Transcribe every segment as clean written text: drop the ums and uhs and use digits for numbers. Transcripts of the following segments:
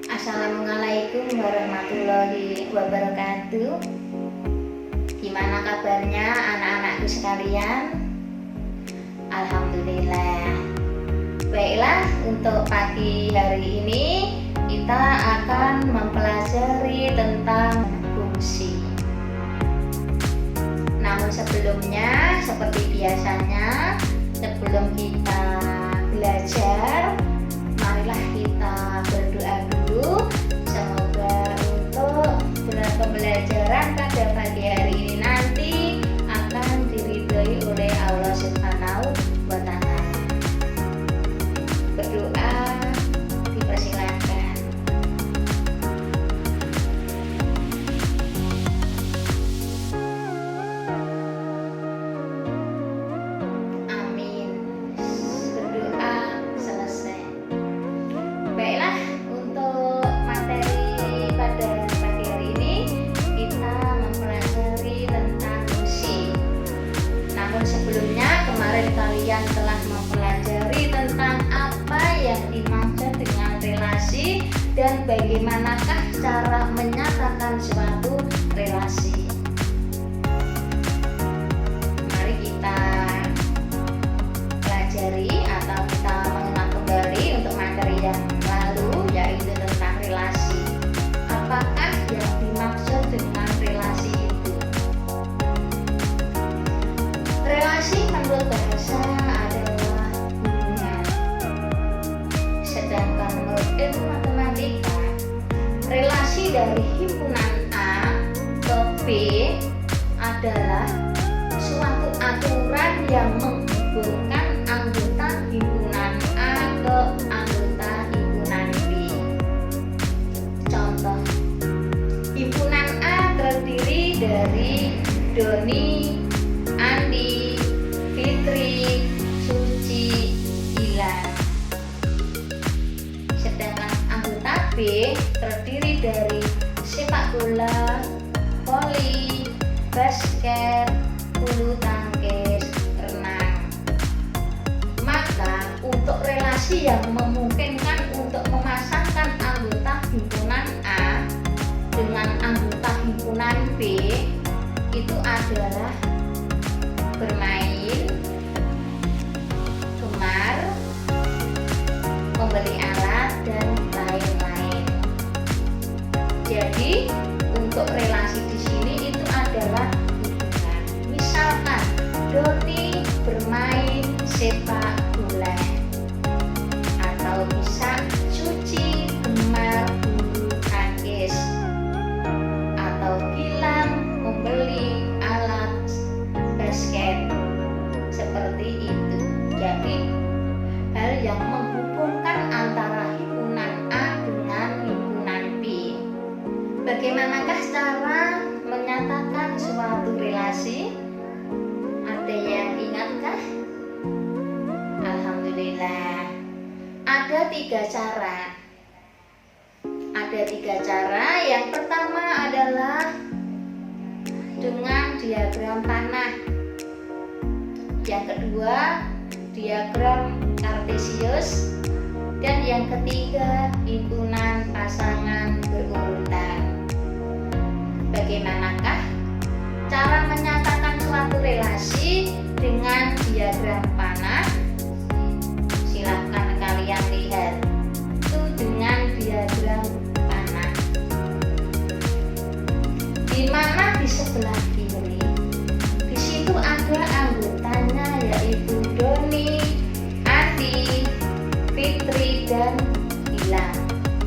Assalamualaikum warahmatullahi wabarakatuh. Gimana kabarnya anak-anakku sekalian? Alhamdulillah. Baiklah, untuk pagi hari ini kita akan mempelajari tentang fungsi. Namun sebelumnya, seperti biasanya, sebelum kita belajar, marilah kita berdoa dulu. Semoga untuk pembelajaran pada pagi hari ini nanti akan diridhoi oleh Allah Subhanahu wa Ta'ala. Berdoa dipersilakan. Amin. Berdoa selesai. Baiklah, untuk materi pada pagi hari ini kita mempelajari tentang fungsi. Namun sebelumnya, kemarin kalian telah mempelajari tentang apa yang dimaksud dengan relasi dan bagaimanakah cara menyatakan suatu relasi. Mari kita pelajari atau kita mengenal kembali untuk materi yang lalu, yaitu tentang relasi. Apakah yang dimaksud dengan relasi itu? Relasi menurut bahasa adalah hubungan. Sedangkan menurut ilmu matematika, relasi dari himpunan A ke B adalah suatu aturan yang menghubungkan anggota himpunan A ke anggota himpunan B. Contoh, himpunan A terdiri dari Doni, Andi, Fitri, Suci, Ilan. Sedangkan anggota B terdiri dari sepak bola, voli, basket, bulu tangkis, renang. Maka untuk relasi yang memungkinkan untuk memasangkan anggota himpunan A dengan anggota himpunan B itu adalah bermain, gemar, membeli alat, dan lain-lain. Jadi untuk relasi di sini itu adalah hubungan. Misalkan Doni bermain sepak bola, atau bisa Suci gemar bulu tangkis, atau Gilang membeli alat basket. Seperti itu. Jadi hal yang menghubungkan antara himpunan A dengan himpunan B. Bagaimanakah cara menyatakan suatu relasi? Ada yang ingatkah? Alhamdulillah. Ada tiga cara. Yang pertama adalah dengan diagram panah. Yang kedua, diagram kartesius. Dan yang ketiga, himpunan pasangan berurutan. Bagaimanakah cara menyatakan suatu relasi dengan diagram panah? Silahkan kalian lihat. Itu dengan diagram panah. Di mana di sebelah kiri, di situ ada anggotanya, yaitu Doni, Andi, Fitri, dan Gilang.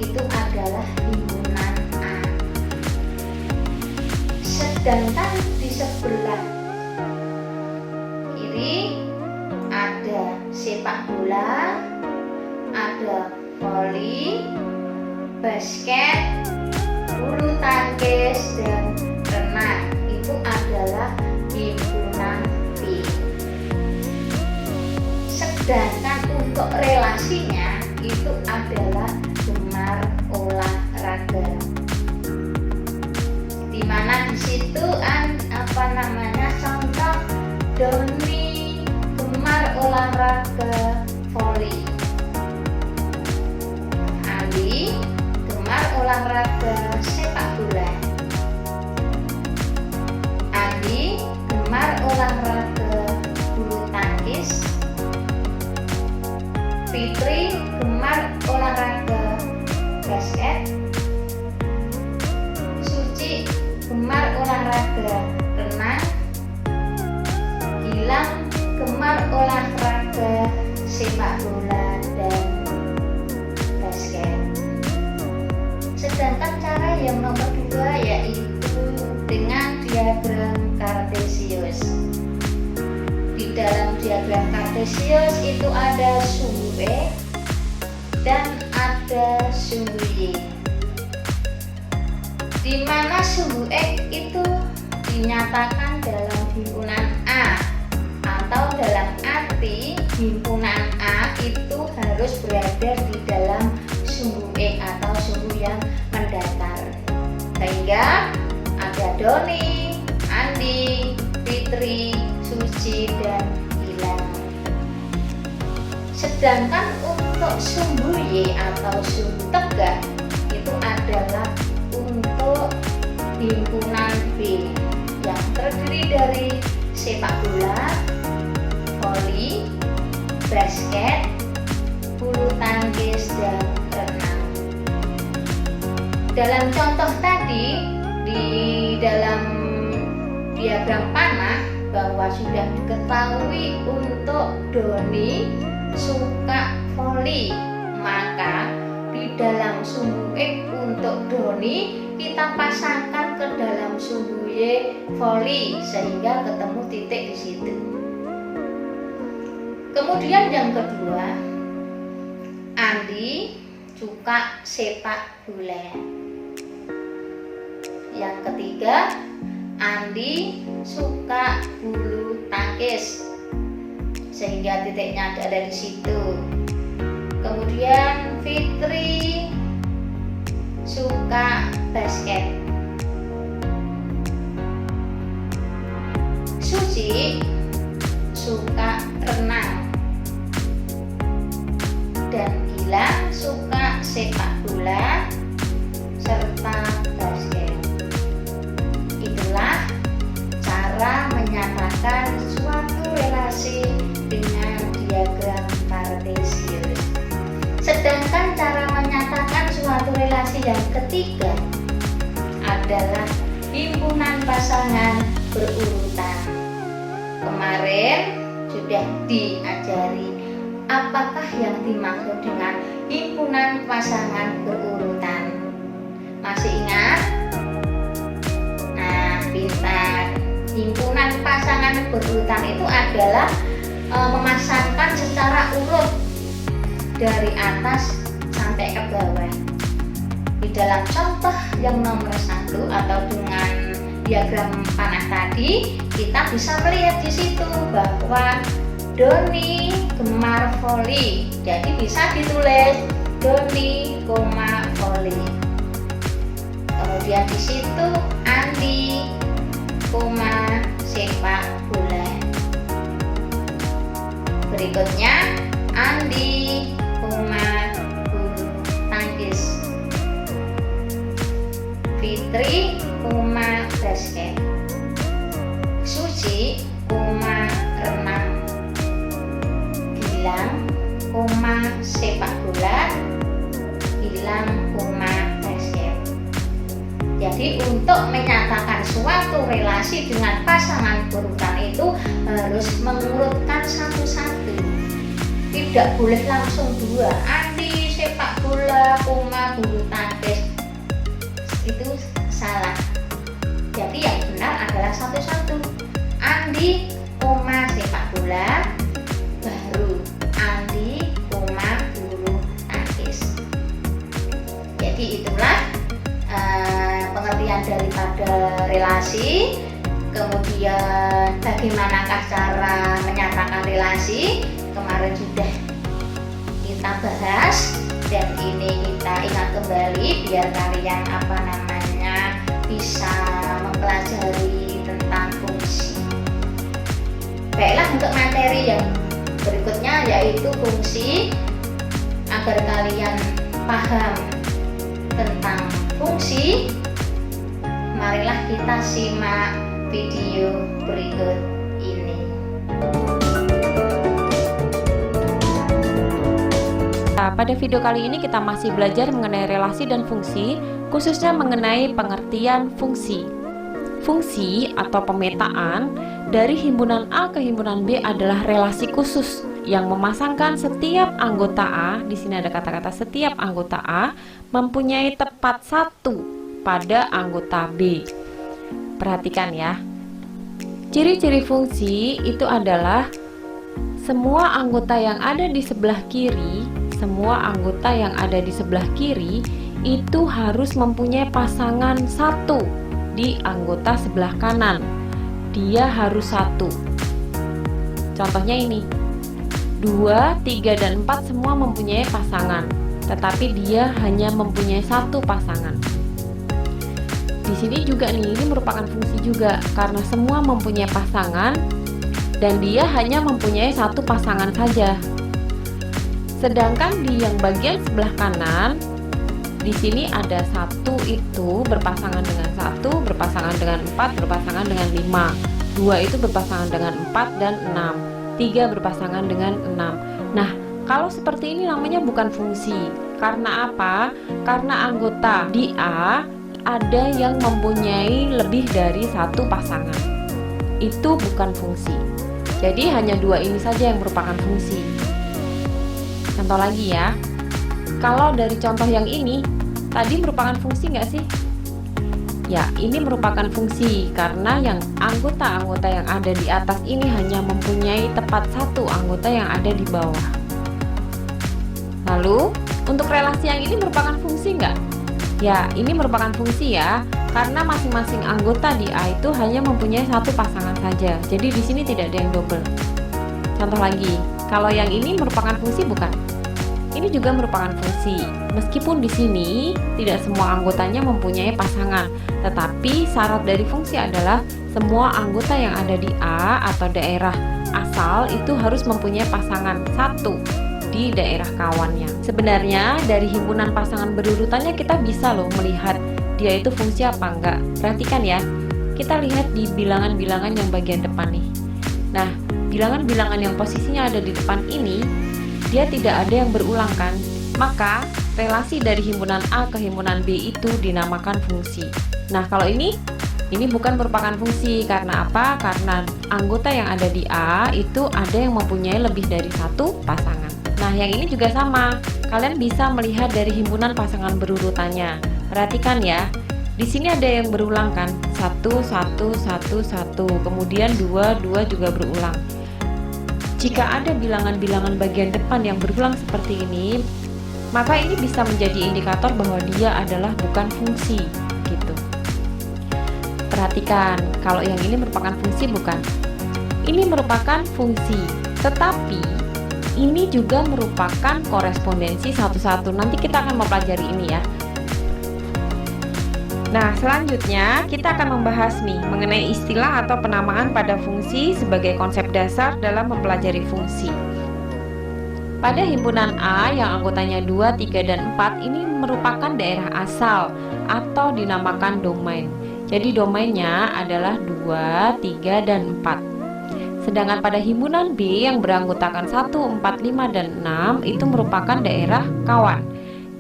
Itu adalah himpunan A. Sedangkan di sebelah kiri ada sepak bola, ada voli, basket, bulu tangkis, dan renang. Itu adalah himpunan B. Sedangkan untuk relasinya itu olahraga sepak bola. Andi gemar olahraga bulu tangkis. Fitri gemar olahraga basket. Suci gemar olahraga renang. Gilang gemar olahraga sepak bola dan basket. Sedangkan cara yang nomor 2 yaitu dengan diagram kartesius. Di dalam diagram kartesius itu ada sumbu E dan ada sumbu Y. Di mana sumbu X itu dinyatakan dalam himpunan A, atau dalam arti himpunan A itu harus berada di dalam sumbu E atau sumbu yang mendatar. Sehingga ada Doni, Andi, Fitri, Suci, dan Gilang. Sedangkan untuk sumbu Y atau sumbu tegak itu adalah untuk himpunan B yang terdiri dari sepak bola, voli, basket, bulu tangkis, dan renang. Dalam contoh tadi di dalam diagram panah bahwa sudah diketahui untuk Doni suka voli, maka di dalam sumbu X untuk Doni kita pasangkan ke dalam sumbu Y voli sehingga ketemu titik di situ. Kemudian yang kedua, Andi suka sepak bola. Yang ketiga, Andi suka bulu tangkis sehingga titiknya ada di situ. Kemudian Fitri suka basket. Suci suka renang. Dan Gilang suka sepak bola serta basket. Itulah cara menyatakan suatu relasi dengan diagram kartesius. Sedangkan cara menyatakan suatu relasi yang ketiga adalah himpunan pasangan berurutan. Kemarin sudah diajari apakah yang dimaksud dengan himpunan pasangan berurutan. Masih ingat? Nah, pintar. Himpunan pasangan berurutan itu adalah memasangkan secara urut dari atas sampai ke bawah. Di dalam contoh yang nomor 1 atau dengan diagram panah tadi, kita bisa melihat di situ bahwa Doni gemar voli. Jadi bisa ditulis Doni, voli. Kemudian di situ Andi, sepak bola. Berikutnya Andi, bulu tangkis. Fitri, basket. Suci, renang. Gilang, sepak bola. Gilang, basket. Jadi untuk menyatakan suatu relasi dengan pasangan berurutan itu harus mengurutkan satu-satu. Tidak boleh langsung dua. Andi sepak bola, bulu tangkis. Itu salah. Jadi yang benar adalah satu-satu. Andi, sepak bola, baru Andi, bulu tangkis. Jadi itulah pengertian daripada relasi. Kemudian bagaimanakah cara menyatakan relasi, kemarin sudah kita bahas, dan ini kita ingat kembali biar kalian bisa mempelajari tentang fungsi. Baiklah, untuk materi yang berikutnya yaitu fungsi, agar kalian paham tentang fungsi, marilah kita simak video berikut ini. Nah, pada video kali ini kita masih belajar mengenai relasi dan fungsi, khususnya mengenai pengertian fungsi. Fungsi atau pemetaan dari himpunan A ke himpunan B adalah relasi khusus yang memasangkan setiap anggota A, di sini ada kata-kata setiap anggota A, mempunyai tepat satu pada anggota B. Perhatikan ya. Ciri-ciri fungsi itu adalah semua anggota yang ada di sebelah kiri, itu harus mempunyai pasangan satu di anggota sebelah kanan. Dia harus satu. Contohnya ini, 2, 3, dan 4 semua mempunyai pasangan, tetapi dia hanya mempunyai satu pasangan. Di sini juga nih, ini merupakan fungsi juga karena semua mempunyai pasangan dan dia hanya mempunyai satu pasangan saja. Sedangkan di yang bagian sebelah kanan, di sini ada satu itu berpasangan dengan 1, berpasangan dengan 4, berpasangan dengan 5. 2 itu berpasangan dengan 4 dan 6. 3 berpasangan dengan 6. Nah, kalau seperti ini namanya bukan fungsi. Karena apa? Karena anggota di A ada yang mempunyai lebih dari satu pasangan. Itu bukan fungsi. Jadi hanya 2 ini saja yang merupakan fungsi. Contoh lagi ya. Kalau dari contoh yang ini, tadi merupakan fungsi nggak sih? Ya, ini merupakan fungsi karena yang anggota-anggota yang ada di atas ini hanya mempunyai tepat satu anggota yang ada di bawah. Lalu, untuk relasi yang ini merupakan fungsi nggak? Ya, ini merupakan fungsi ya, karena masing-masing anggota di A itu hanya mempunyai satu pasangan saja. Jadi di sini tidak ada yang double. Contoh lagi, kalau yang ini merupakan fungsi bukan? Ini juga merupakan fungsi. Meskipun di sini tidak semua anggotanya mempunyai pasangan, tetapi syarat dari fungsi adalah semua anggota yang ada di A atau daerah asal itu harus mempunyai pasangan satu di daerah kawannya. Sebenarnya dari himpunan pasangan berurutannya kita bisa loh melihat dia itu fungsi apa enggak. Perhatikan ya, kita lihat di bilangan-bilangan yang bagian depan nih. Nah, bilangan-bilangan yang posisinya ada di depan ini, dia tidak ada yang berulang kan? Maka relasi dari himpunan A ke himpunan B itu dinamakan fungsi. Nah, kalau ini bukan merupakan fungsi. Karena apa? Karena anggota yang ada di A itu ada yang mempunyai lebih dari satu pasangan. Nah, yang ini juga sama. Kalian bisa melihat dari himpunan pasangan berurutannya. Perhatikan ya. Di sini ada yang berulang kan? 1, 1, 1, 1. Kemudian 2, 2 juga berulang. Jika ada bilangan-bilangan bagian depan yang berulang seperti ini, maka ini bisa menjadi indikator bahwa dia adalah bukan fungsi, gitu. Perhatikan, kalau yang ini merupakan fungsi bukan? Ini merupakan fungsi, tetapi ini juga merupakan korespondensi satu-satu. Nanti kita akan mempelajari ini ya. Nah, selanjutnya kita akan membahas nih mengenai istilah atau penamaan pada fungsi sebagai konsep dasar dalam mempelajari fungsi. Pada himpunan A yang anggotanya 2, 3, dan 4 ini merupakan daerah asal atau dinamakan domain. Jadi domainnya adalah 2, 3, dan 4. Sedangkan pada himpunan B yang beranggotakan 1, 4, 5, dan 6 itu merupakan daerah kawan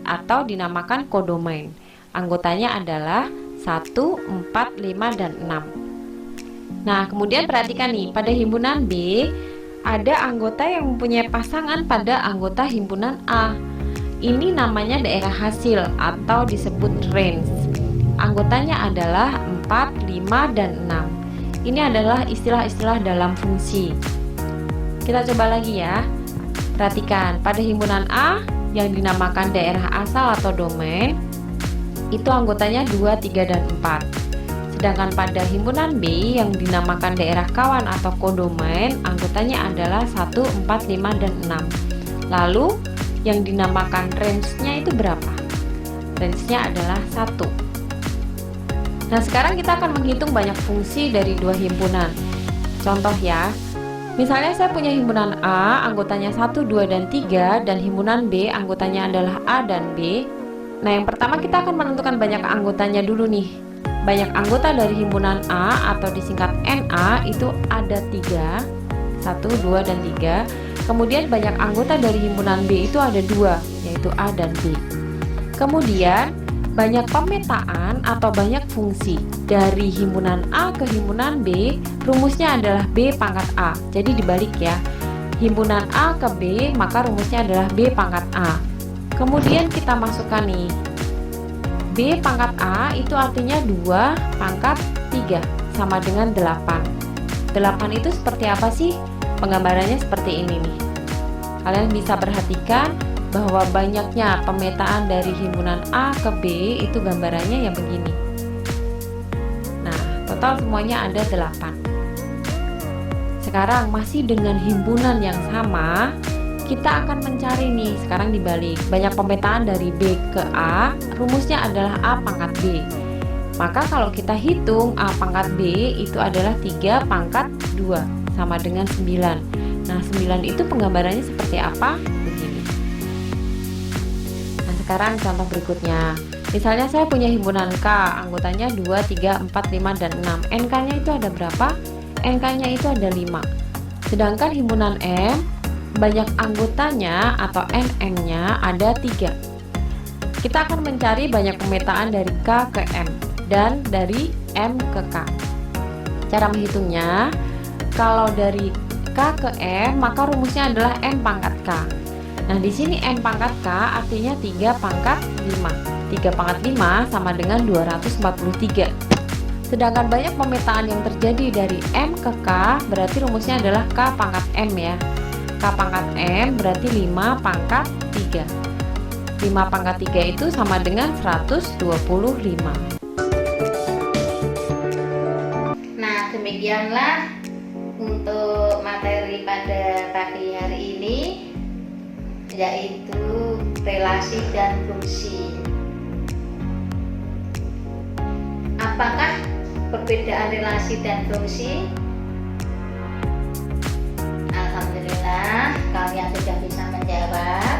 atau dinamakan kodomain. Anggotanya adalah 1, 4, 5, dan 6. Nah, kemudian perhatikan nih, pada himpunan B ada anggota yang mempunyai pasangan pada anggota himpunan A. Ini namanya daerah hasil atau disebut range. Anggotanya adalah 4, 5, dan 6. Ini adalah istilah-istilah dalam fungsi. Kita coba lagi ya. Perhatikan, pada himpunan A yang dinamakan daerah asal atau domain, itu anggotanya 2, 3, dan 4. Sedangkan pada himpunan B yang dinamakan daerah kawan atau kodomain, anggotanya adalah 1, 4, 5, dan 6. Lalu yang dinamakan range-nya itu berapa? Range-nya adalah 1. Nah, sekarang kita akan menghitung banyak fungsi dari dua himpunan. Contoh ya, misalnya saya punya himpunan A, anggotanya 1, 2, dan 3, dan himpunan B, anggotanya adalah A dan B. Nah, yang pertama kita akan menentukan banyak anggotanya dulu nih. Banyak anggota dari himpunan A atau disingkat NA itu ada 3, 1, 2, dan 3. Kemudian banyak anggota dari himpunan B itu ada 2, yaitu A dan B. Kemudian banyak pemetaan atau banyak fungsi dari himpunan A ke himpunan B, rumusnya adalah B pangkat A. Jadi dibalik ya, himpunan A ke B, maka rumusnya adalah B pangkat A. Kemudian kita masukkan nih, B pangkat A itu artinya 2 pangkat 3 sama dengan 8. 8 itu seperti apa sih? Penggambarannya seperti ini nih. Kalian bisa perhatikan bahwa banyaknya pemetaan dari himpunan A ke B itu gambarannya yang begini. Nah, total semuanya ada 8. Sekarang masih dengan himpunan yang sama, kita akan mencari nih, sekarang dibalik, banyak pemetaan dari B ke A, rumusnya adalah A pangkat B. Maka kalau kita hitung A pangkat B itu adalah 3 pangkat 2 sama dengan 9. Nah, 9 itu penggambarannya seperti apa? Begini. Nah, sekarang contoh berikutnya. Misalnya saya punya himpunan K, anggotanya 2, 3, 4, 5, dan 6. NK-nya itu ada berapa? NK-nya itu ada 5. Sedangkan himpunan M, banyak anggotanya atau NN-nya ada 3. Kita akan mencari banyak pemetaan dari K ke M dan dari M ke K. Cara menghitungnya, kalau dari K ke M, maka rumusnya adalah M pangkat K. Nah, di sini M pangkat K artinya 3 pangkat 5. 3 pangkat 5 sama dengan 243. Sedangkan banyak pemetaan yang terjadi dari M ke K, berarti rumusnya adalah K pangkat M ya. K pangkat M berarti 5 pangkat 3. 5 pangkat 3 itu sama dengan 125. Nah, demikianlah untuk materi pada pagi hari ini, yaitu relasi dan fungsi. Apakah perbedaan relasi dan fungsi? Alhamdulillah, kalian sudah bisa menjawab.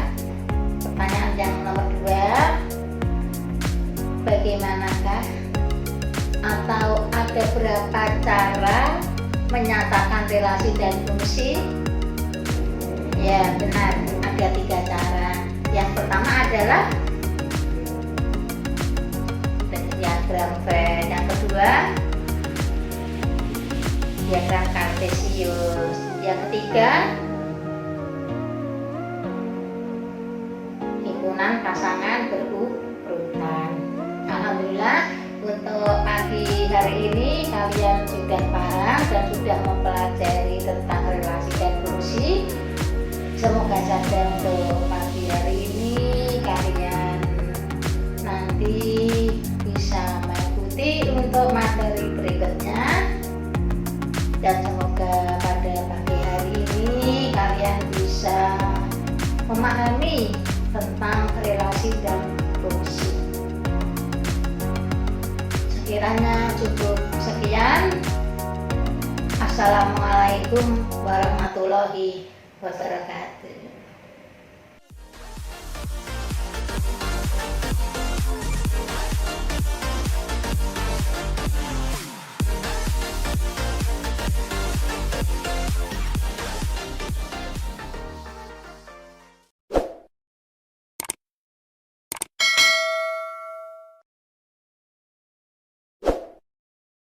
Pertanyaan yang nomor 2, bagaimanakah atau ada berapa cara menyatakan relasi dan fungsi? Ya, benar, ada 3 cara. Yang pertama adalah diagram Venn, yang kedua diagram Kartesius, yang ketiga himpunan pasangan berurutan. Alhamdulillah, untuk pagi hari ini kalian sudah paham dan sudah mempelajari tentang relasi dan fungsi. Semoga saja untuk pagi hari ini kalian nanti bisa mengikuti untuk materi berikutnya, dan semoga pada pagi hari ini kalian bisa memahami tentang relasi dan fungsi. Sekiranya cukup sekian. Assalamualaikum warahmatullahi wabarakatuh.